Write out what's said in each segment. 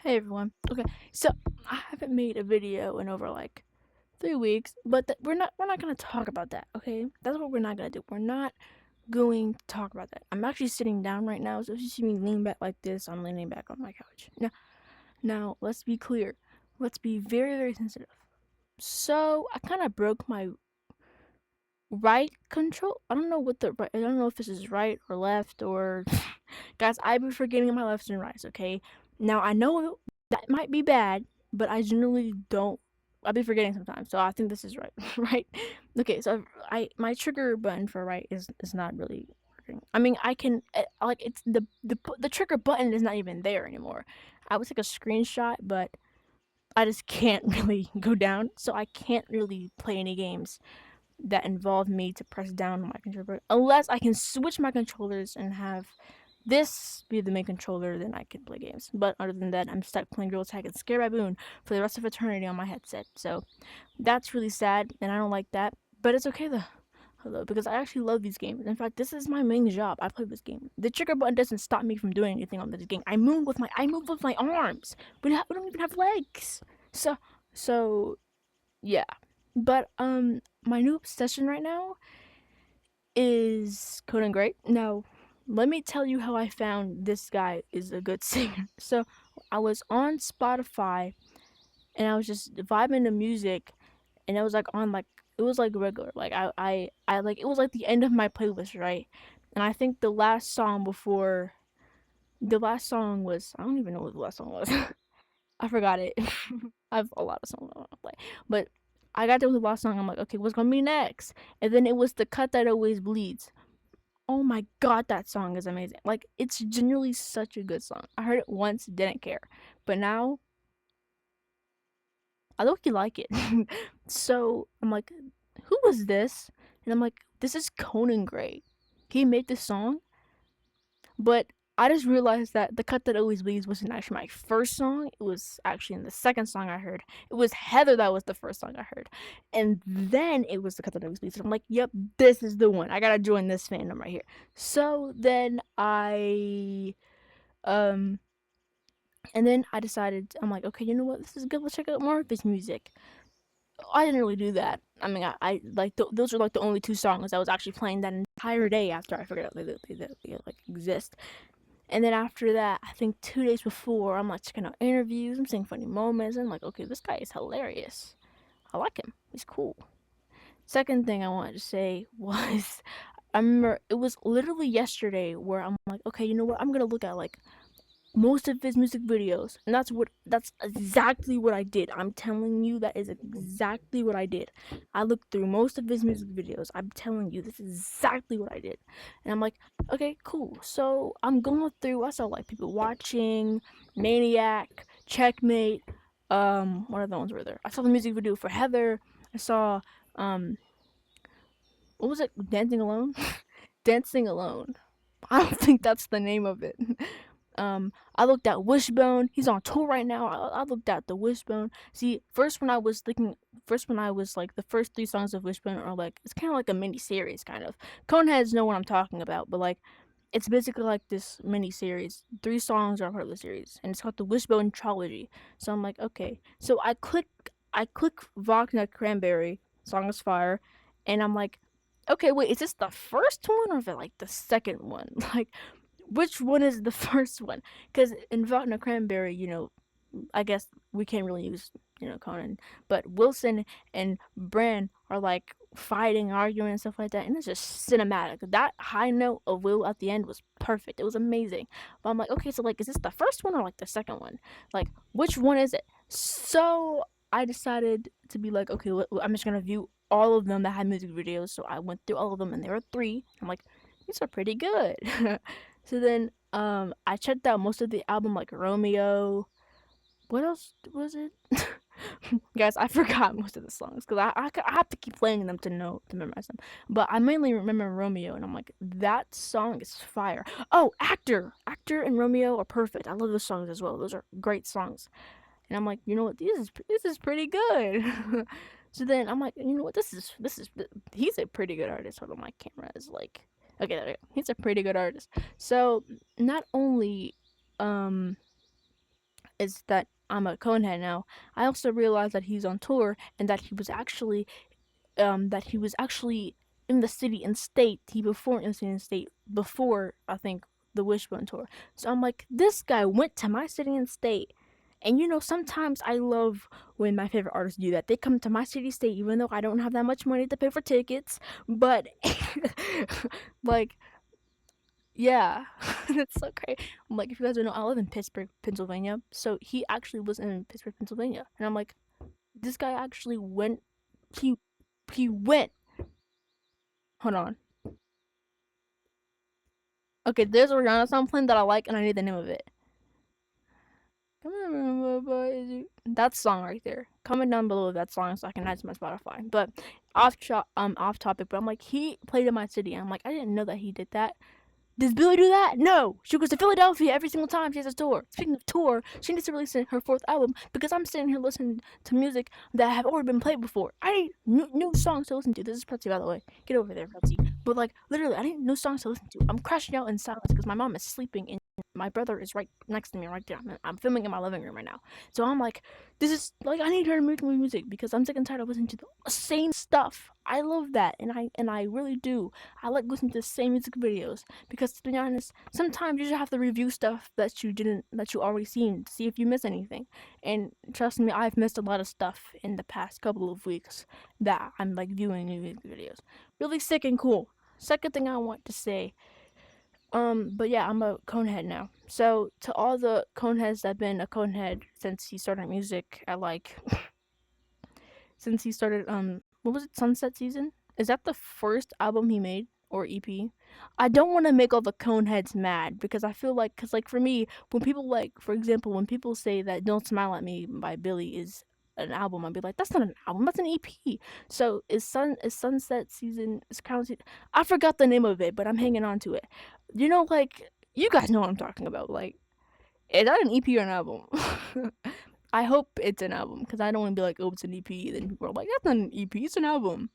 Hey everyone. Okay, so I haven't made a video in over like 3 weeks, but we're not gonna talk about that. Okay, that's what we're not gonna do. We're not going to talk about that. I'm actually sitting down right now, so if you see me lean back like this, I'm leaning back on my couch. Now let's be clear. Let's be very very sensitive. So I kind of broke my right control. I don't know what the right. I don't know if this is right or left or guys. I be forgetting my lefts and rights. Okay. Now I know that might be bad, but I generally don't. I be forgetting sometimes, so I think this is right. Right. Okay. So I my trigger button for right is not really working. I mean, I can like it's the trigger button is not even there anymore. I would take a screenshot, but I just can't really go down, so I can't really play any games that involve me to press down on my controller. Unless I can switch my controllers and have this be the main controller, then I can play games. But other than that, I'm stuck playing Girl Tag and Scare Baboon for the rest of eternity on my headset. So that's really sad, and I don't like that. But it's okay though, because I actually love these games. In fact, this is my main job. I play this game. The trigger button doesn't stop me from doing anything on this game. I move with my arms. We don't even have legs. So yeah. But my new obsession right now is Conan Great. Now, let me tell you how I found this guy is a good singer. So, I was on Spotify and I was just vibing to music, and it was like on like it was like regular. Like I like it was like the end of my playlist, right? And I think the last song was I don't even know what the last song was. I forgot it. I have a lot of songs I want to play, but I got done with the last song. I'm like, okay, what's gonna be next? And then it was the cut that always bleeds. Oh my god, that song is amazing. Like, it's genuinely such a good song. I heard it once, didn't care, but now I look like it. So I'm like, who was this? And I'm like, this is Conan Gray. He made this song, but I just realized that the cut that always bleeds wasn't actually my first song. It was actually in the second song I heard. It was Heather that was the first song I heard, and then it was the cut that always bleeds. And I'm like, yep, this is the one. I gotta join this fandom right here. So then um and then I decided I'm like, okay, you know what? This is good. Let's check out more of his music. I didn't really do that. I mean, I like those are like the only two songs I was actually playing that entire day after I figured out they like exist. And then after that, I think 2 days before, I'm like checking out interviews, I'm seeing funny moments, and I'm like, okay, this guy is hilarious. I like him. He's cool. Second thing I wanted to say was I remember it was literally yesterday where I'm like, okay, you know what? I'm gonna look at like most of his music videos, and that's exactly what I did. I'm telling you, that is exactly what I did. I looked through most of his music videos. I'm telling you, this is exactly what I did. And I'm like, okay, cool. So I'm going through. I saw like people watching, Maniac, Checkmate. What other ones were there? I saw the music video for Heather. I saw um what was it, Dancing Alone? Dancing Alone. I don't think that's the name of it. I looked at Wishbone. He's on tour right now. I looked at the Wishbone. See, first when I was like the first three songs of Wishbone are like it's kind of like a mini series, kind of. Coneheads know what I'm talking about, but like it's basically like this mini series. Three songs are part of the series, and it's called the Wishbone trilogy. So I'm like, okay. So I click Wagner Cranberry, Song is Fire, and I'm like, okay, wait, is this the first one or is it like the second one? Like, which one is the first one? Because in Wagner Cranberry, I guess we can't really use, Conan, but Wilson and Bran are like fighting, arguing, and stuff like that, and it's just cinematic. That high note of Will at the end was perfect. It was amazing. But I'm like, okay, so like, is this the first one or like the second one? Like, which one is it? So I decided to be like, okay, I'm just gonna view all of them that had music videos. So I went through all of them, and there were three. I'm like, these are pretty good. So then, I checked out most of the album, like Romeo. What else was it? Guys, I forgot most of the songs because I have to keep playing them to memorize them. But I mainly remember Romeo, and I'm like, that song is fire. Oh, Actor and Romeo are perfect. I love those songs as well. Those are great songs. And I'm like, you know what? This is pretty good. So then I'm like, you know what? This is he's a pretty good artist. Hold on, my camera is like, okay, there we go. He's a pretty good artist. So not only um is that I'm a Conehead now, I also realized that he's on tour and that he was actually in the city and state. He performed in the city and state before I think the Wishbone tour. So I'm like, this guy went to my city and state. And sometimes I love when my favorite artists do that. They come to my city state even though I don't have that much money to pay for tickets. But like, yeah, it's so great. Like, if you guys don't know, I live in Pittsburgh, Pennsylvania. So he actually was in Pittsburgh, Pennsylvania, and I'm like, this guy actually went. He he went. Hold on. Okay, there's a Rihanna song playing that I like, and I need the name of it. Come on, boy. That song right there. Comment down below that song so I can add to my Spotify. But off topic. But I'm like, he played in my city. I'm like, I didn't know that he did that. Does Billie do that? No. She goes to Philadelphia every single time she has a tour. Speaking of tour, she needs to release her fourth album because I'm sitting here listening to music that have already been played before. I need new songs to listen to. This is Pretsy, by the way. Get over there, Pretsy. But like, literally, I need new songs to listen to. I'm crashing out in silence because my mom is sleeping and my brother is right next to me right there. I'm filming in my living room right now. So I'm like, this is like, I need her to make me music because I'm sick and tired of listening to the same stuff. I love that, and I really do. I like listening to the same music videos because, to be honest, sometimes you just have to review stuff that you already seen to see if you miss anything. And trust me, I've missed a lot of stuff in the past couple of weeks that I'm like viewing new music videos. Really sick and cool. Second thing I want to say, but yeah, I'm a Conehead now. So to all the Coneheads that've been a Conehead since he started music at like since he started what was it, Sunset Season? Is that the first album he made or EP? I don't want to make all the Coneheads mad because I feel like cuz like for me, when people like for example, when people say that Don't Smile at Me by Billy is an album, I'd be like, that's not an album, that's an EP. So is Sunset Season is Crown Season? I forgot the name of it, but I'm hanging on to it. Like you guys know what I'm talking about. Like, is that an EP or an album? I hope it's an album because I don't want to be like, oh, it's an EP. Then people are like, that's not an EP, it's an album.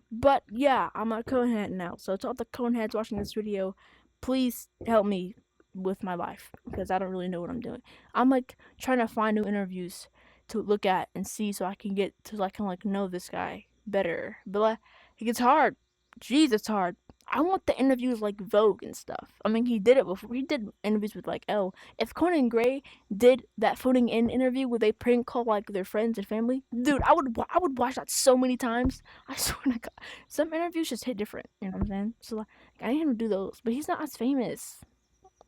But yeah, I'm a Conehead now. So to all the Coneheads watching this video, please help me with my life because I don't really know what I'm doing. I'm like trying to find new interviews to look at and see so I can get to like kind of like know this guy better. But like, it gets hard. Jeez, it's hard. I want the interviews like Vogue and stuff. I mean, he did it before. He did interviews with like Elle. If Conan Gray did that phoning in interview where they prank call like their friends and family, dude, I would watch that so many times. I swear to God, some interviews just hit different. You know what I'm saying? So like, I need him to do those, but he's not as famous.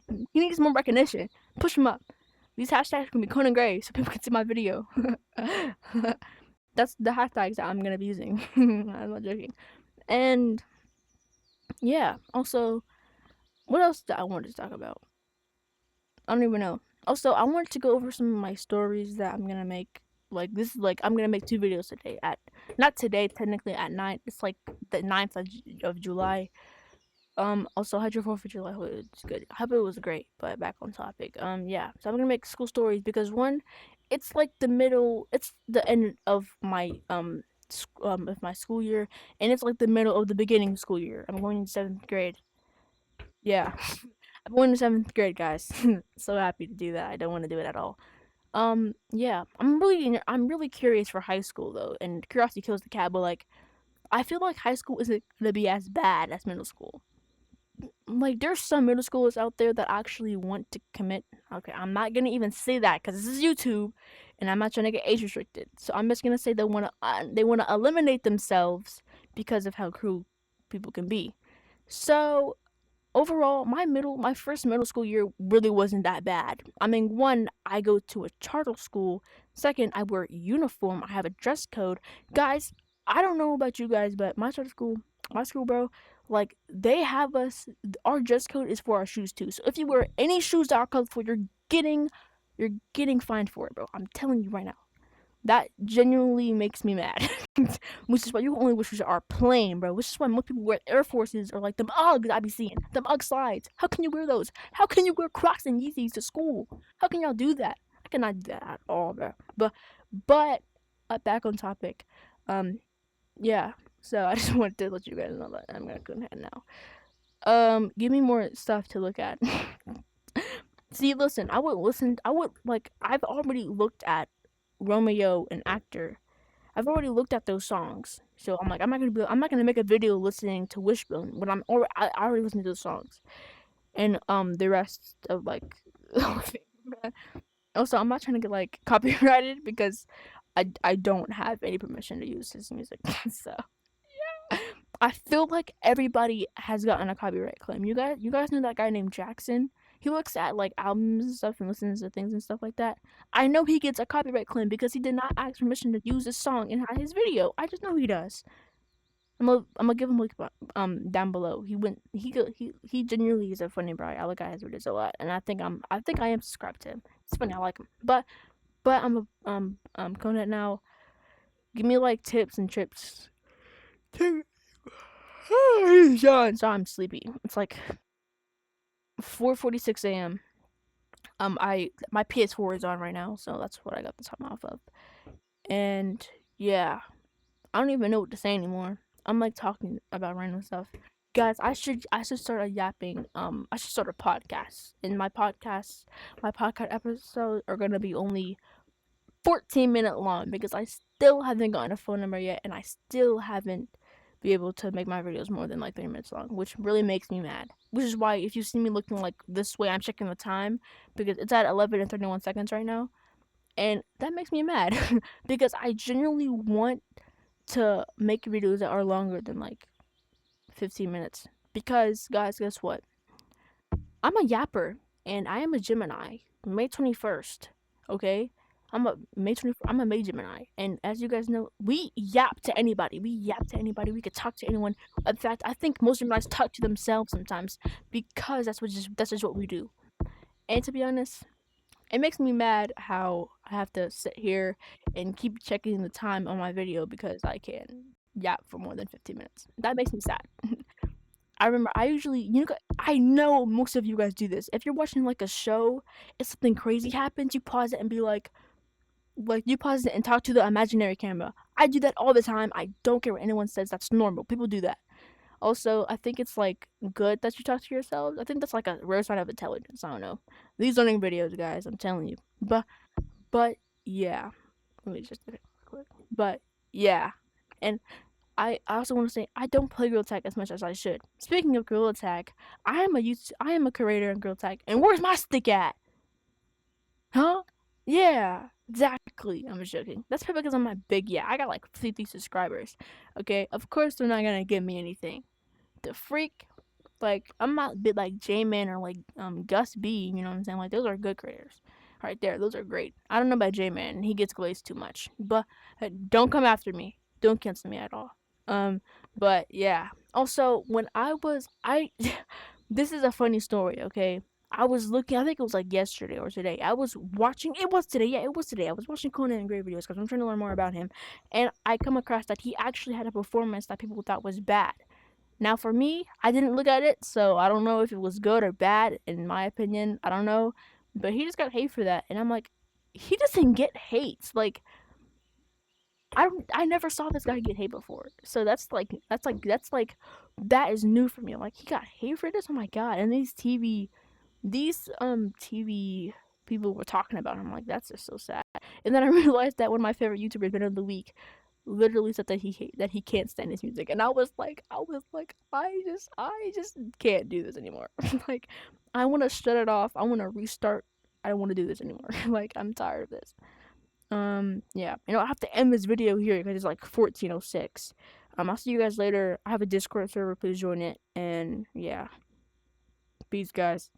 He needs more recognition. Push him up. These hashtags can be Conan Gray so people can see my video. That's the hashtags that I'm gonna be using. I'm not joking. And yeah, also, what else did I want to talk about? I don't even know. Also, I wanted to go over some of my stories that I'm gonna make. Like this is like I'm gonna make two videos today at not today technically at night. It's like the 9th of July. Also how'd your 4th of July? Hope it was good. I hope it was great. But back on topic. Yeah. So I'm gonna make school stories because one, it's like it's the end of my of my school year, and it's like the middle of the beginning of school year. I'm going in 7th grade. Yeah. I'm going to 7th grade, guys. So happy to do that. I don't want to do it at all. Yeah, I'm really curious for high school though, and curiosity kills the cat. But like, I feel like high school isn't gonna be as bad as middle school. Like, there's some middle schoolers out there that actually want to commit. Okay, I'm not gonna even say that because this is YouTube, and I'm not trying to get age restricted. So I'm just gonna say they wanna eliminate themselves because of how cruel people can be. So overall, my first middle school year really wasn't that bad. I mean, one, I go to a charter school. Second, I wear a uniform. I have a dress code. Guys, I don't know about you guys, but my school, bro, like they have us. Our dress code is for our shoes too. So if you wear any shoes that are colorful, you're getting fined for it, bro. I'm telling you right now. That genuinely makes me mad. Which is why you only wish shoes are plain, bro. Which is why most people wear Air Forces or like them Uggs I be seeing. Them Ugg slides. How can you wear those? How can you wear Crocs and Yeezys to school? How can y'all do that? I cannot do that at all, bro. But back on topic. Um, yeah. So I just wanted to let you guys know that I'm gonna go ahead now. Give me more stuff to look at. See, listen, I would listen. I would like. I've already looked at Romeo and Actor. I've already looked at those songs, so I'm like, I'm not gonna make a video listening to Wishbone when I already listened to those songs, and the rest of like. Also, I'm not trying to get like copyrighted because I don't have any permission to use his music, so. I feel like everybody has gotten a copyright claim. You guys know that guy named Jackson? He looks at like albums and stuff and listens to things and stuff like that. I know he gets a copyright claim because he did not ask permission to use his song in his video. I just know he does. I'm gonna give him a link down below. He genuinely is a funny guy. I look at his videos a lot, and I think I am subscribed to him. It's funny. I like him, but I'm a Conan now. Give me like tips and trips. John, so I'm sleepy. It's like 4:46 a.m. My PS4 is on right now, so that's what I got the time off of. And yeah, I don't even know what to say anymore. I'm like talking about random stuff. Guys, I should start a yapping. I should start a podcast. And my podcast episodes are gonna be only 14-minute long because I still haven't gotten a phone number yet, and I still haven't be able to make my videos more than like 3 minutes long, which really makes me mad. Which is why if you see me looking like this way, I'm checking the time because it's at 11 and 31 seconds right now, and that makes me mad because I genuinely want to make videos that are longer than like 15 minutes. Because guys, guess what? I'm a yapper and I am a Gemini. May 21st. Okay? I'm a May Gemini. And as you guys know, we yap to anybody. We yap to anybody. We could talk to anyone. In fact, I think most Geminis talk to themselves sometimes because that's just what we do. And to be honest, it makes me mad how I have to sit here and keep checking the time on my video because I can yap for more than 15 minutes. That makes me sad. I remember I usually, I know most of you guys do this. If you're watching like a show, if something crazy happens, you pause it and be like you pause it and talk to the imaginary camera. I do that all the time. I don't care what anyone says. That's normal. People do that. Also, I think it's like good that you talk to yourselves. I think that's like a rare sign of intelligence. I don't know. These learning videos, guys. I'm telling you. But yeah. Let me just do it quick. But yeah, and I also want to say I don't play Gorilla Tag as much as I should. Speaking of Gorilla Tag, I am a creator in Gorilla Tag, and where's my stick at? Huh? Yeah, exactly. I'm joking. That's probably because I'm my big. Yeah, I got like 50 subscribers. Okay, of course they're not gonna give me anything. The freak, like I'm not a bit like J-Man or like Gus B. You know what I'm saying? Like those are good creators, right there. Those are great. I don't know about J-Man. He gets glazed too much. But don't come after me. Don't cancel me at all. Um, but yeah. Also, when I this is a funny story. Okay, I was looking. I think it was like yesterday or today. I was watching. It was today. Yeah, it was today. I was watching Conan and Gray videos because I'm trying to learn more about him, and I come across that he actually had a performance that people thought was bad. Now, for me, I didn't look at it, so I don't know if it was good or bad. In my opinion, I don't know, but he just got hate for that, and I'm like, he doesn't get hate. Like, I never saw this guy get hate before, so that is new for me. Like, he got hate for this. Oh my god! And these TV people were talking about him. Like, that's just so sad. And then I realized that one of my favorite YouTubers, Been of the Week, literally said that he can't stand his music, and I just can't do this anymore. Like, I want to shut it off. I want to restart. I don't want to do this anymore. Like, I'm tired of this. Yeah, I have to end this video here because it's like 14:06. I'll see you guys later. I have a Discord server. Please join it. And yeah, peace, guys.